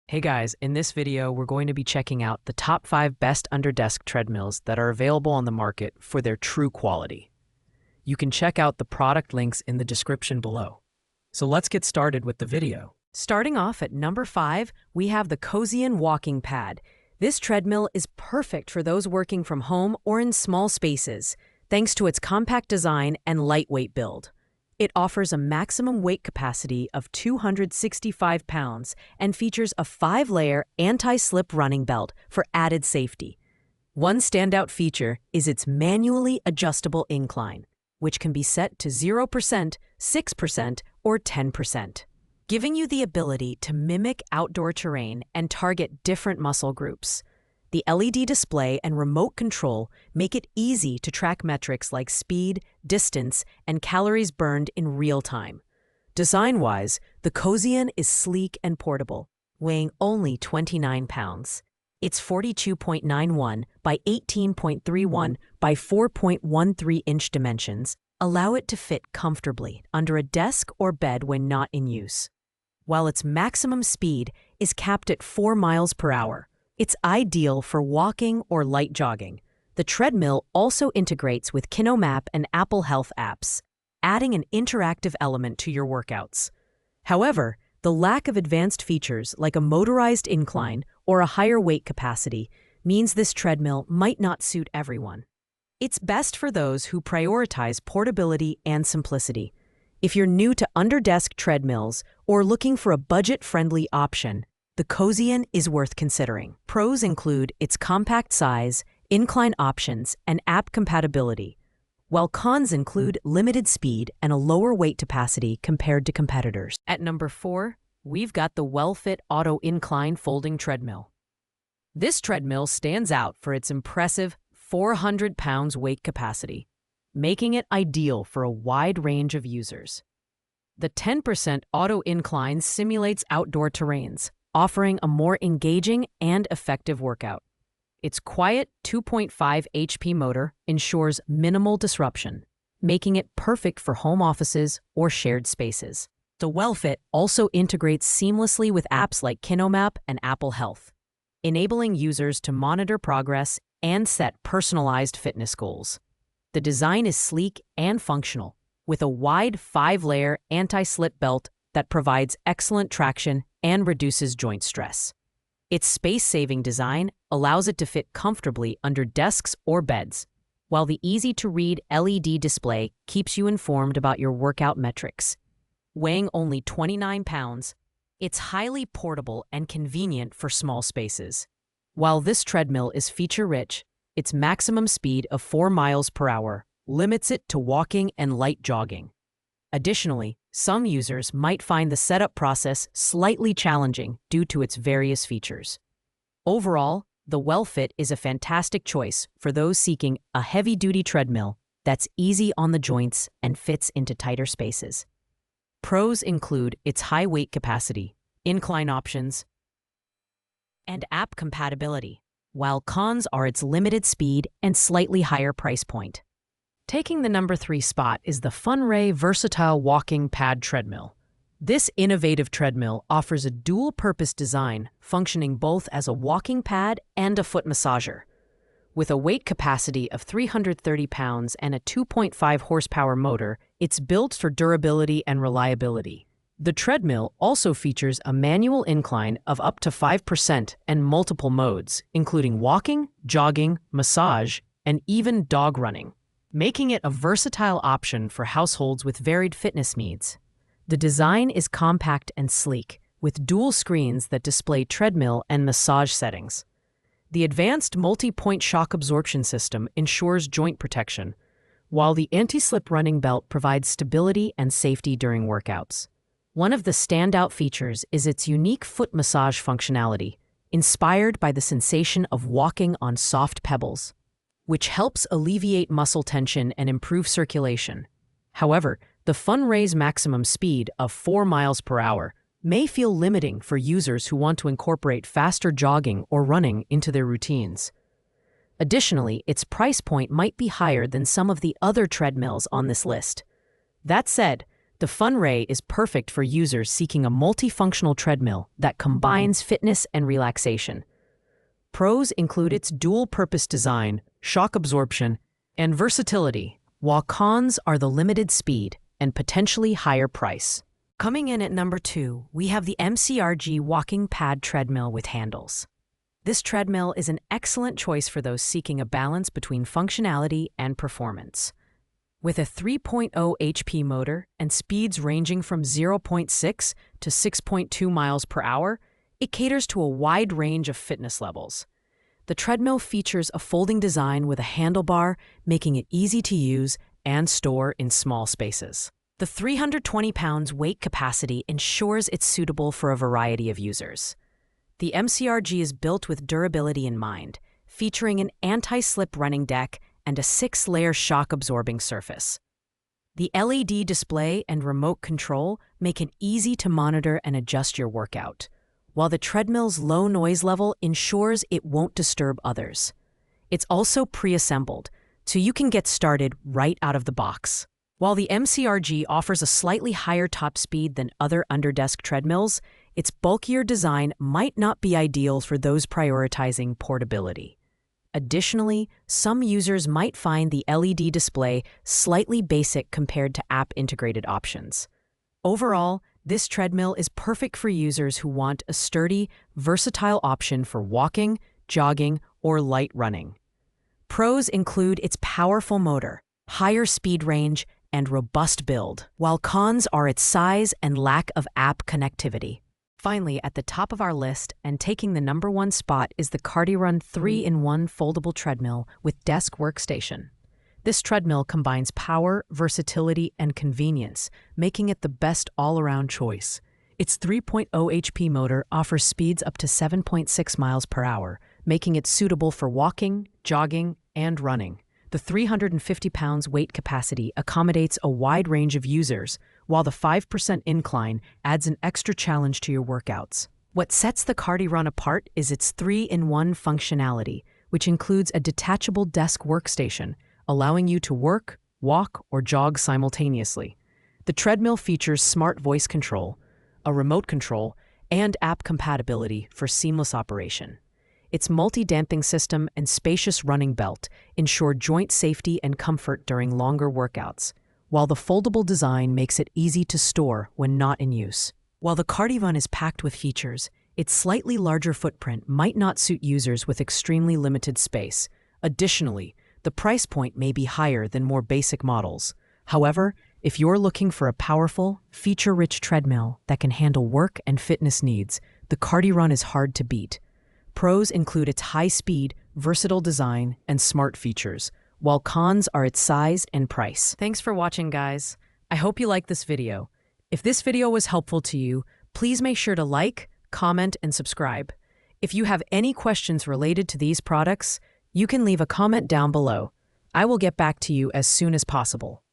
Hey guys, in this video, we're going to be checking out the top 5 best under-desk treadmills that are available on the market for their true quality. You can check out the product links in the description below. So let's get started with the video. Starting off at number 5, we have the Cozian Walking Pad. This treadmill is perfect for those working from home or in small spaces, thanks to its compact design and lightweight build. It offers a maximum weight capacity of 265 pounds and features a 5-layer anti-slip running belt for added safety. One standout feature is its manually adjustable incline, which can be set to 0%, 6%, or 10%, giving you the ability to mimic outdoor terrain and target different muscle groups. The LED display and remote control make it easy to track metrics like speed, distance, and calories burned in real time. Design-wise, the Cozian is sleek and portable, weighing only 29 pounds. Its 42.91 by 18.31 by 4.13-inch dimensions allow it to fit comfortably under a desk or bed when not in use. While its maximum speed is capped at 4 miles per hour, it's ideal for walking or light jogging. The treadmill also integrates with KinoMap and Apple Health apps, adding an interactive element to your workouts. However, the lack of advanced features like a motorized incline or a higher weight capacity means this treadmill might not suit everyone. It's best for those who prioritize portability and simplicity. If you're new to under-desk treadmills or looking for a budget-friendly option, the Cozian is worth considering. Pros include its compact size, incline options, and app compatibility, while cons include limited speed and a lower weight capacity compared to competitors. At number 4, we've got the WellFit Auto Incline Folding Treadmill. This treadmill stands out for its impressive 400 pounds weight capacity, making it ideal for a wide range of users. The 10% auto incline simulates outdoor terrains, offering a more engaging and effective workout. Its quiet 2.5 HP motor ensures minimal disruption, making it perfect for home offices or shared spaces. The WellFit also integrates seamlessly with apps like KinoMap and Apple Health, enabling users to monitor progress and set personalized fitness goals. The design is sleek and functional, with a wide 5-layer anti-slip belt that provides excellent traction and reduces joint stress. Its space-saving design allows it to fit comfortably under desks or beds, while the easy-to-read LED display keeps you informed about your workout metrics. Weighing only 29 pounds, it's highly portable and convenient for small spaces. While this treadmill is feature-rich, its maximum speed of 4 miles per hour limits it to walking and light jogging. Additionally, some users might find the setup process slightly challenging due to its various features. Overall, the WellFit is a fantastic choice for those seeking a heavy-duty treadmill that's easy on the joints and fits into tighter spaces. Pros include its high weight capacity, incline options, and app compatibility, while cons are its limited speed and slightly higher price point. Taking the number 3 spot is the Funray Versatile Walking Pad Treadmill. This innovative treadmill offers a dual-purpose design, functioning both as a walking pad and a foot massager. With a weight capacity of 330 pounds and a 2.5 horsepower motor, it's built for durability and reliability. The treadmill also features a manual incline of up to 5% and multiple modes, including walking, jogging, massage, and even dog running, making it a versatile option for households with varied fitness needs. The design is compact and sleek, with dual screens that display treadmill and massage settings. The advanced multi-point shock absorption system ensures joint protection, while the anti-slip running belt provides stability and safety during workouts. One of the standout features is its unique foot massage functionality, inspired by the sensation of walking on soft pebbles, which helps alleviate muscle tension and improve circulation. However, the Funray's maximum speed of 4 miles per hour may feel limiting for users who want to incorporate faster jogging or running into their routines. Additionally, its price point might be higher than some of the other treadmills on this list. That said, The Fun Ray is perfect for users seeking a multifunctional treadmill that combines fitness and relaxation. Pros include its dual-purpose design, shock absorption, and versatility, while cons are the limited speed and potentially higher price. Coming in at number 2, we have the MCRG Walking Pad Treadmill with handles. This treadmill is an excellent choice for those seeking a balance between functionality and performance. With a 3.0 HP motor and speeds ranging from 0.6 to 6.2 miles per hour, it caters to a wide range of fitness levels. The treadmill features a folding design with a handlebar, making it easy to use and store in small spaces. The 320 pounds weight capacity ensures it's suitable for a variety of users. The MCRG is built with durability in mind, featuring an anti-slip running deck and a 6-layer shock-absorbing surface. The LED display and remote control make it easy to monitor and adjust your workout, while the treadmill's low noise level ensures it won't disturb others. It's also pre-assembled, so you can get started right out of the box. While the MCRG offers a slightly higher top speed than other underdesk treadmills, its bulkier design might not be ideal for those prioritizing portability. Additionally, some users might find the LED display slightly basic compared to app-integrated options. Overall, this treadmill is perfect for users who want a sturdy, versatile option for walking, jogging, or light running. Pros include its powerful motor, higher speed range, and robust build, while cons are its size and lack of app connectivity. Finally, at the top of our list and taking the number 1 spot is the CardiRun 3-in-1 foldable treadmill with desk workstation. This treadmill combines power, versatility, and convenience, making it the best all-around choice. Its 3.0 HP motor offers speeds up to 7.6 miles per hour, making it suitable for walking, jogging, and running. The 350 pounds weight capacity accommodates a wide range of users, while the 5% incline adds an extra challenge to your workouts. What sets the CardiRun apart is its 3-in-1 functionality, which includes a detachable desk workstation, allowing you to work, walk, or jog simultaneously. The treadmill features smart voice control, a remote control, and app compatibility for seamless operation. Its multi-damping system and spacious running belt ensure joint safety and comfort during longer workouts, while the foldable design makes it easy to store when not in use. While the CardiRun is packed with features, its slightly larger footprint might not suit users with extremely limited space. Additionally, the price point may be higher than more basic models. However, if you're looking for a powerful, feature-rich treadmill that can handle work and fitness needs, the CardiRun is hard to beat. Pros include its high speed, versatile design, and smart features, while cons are its size and price. Thanks for watching, guys. I hope you liked this video. If this video was helpful to you, please make sure to like, comment, and subscribe. If you have any questions related to these products, you can leave a comment down below. I will get back to you as soon as possible.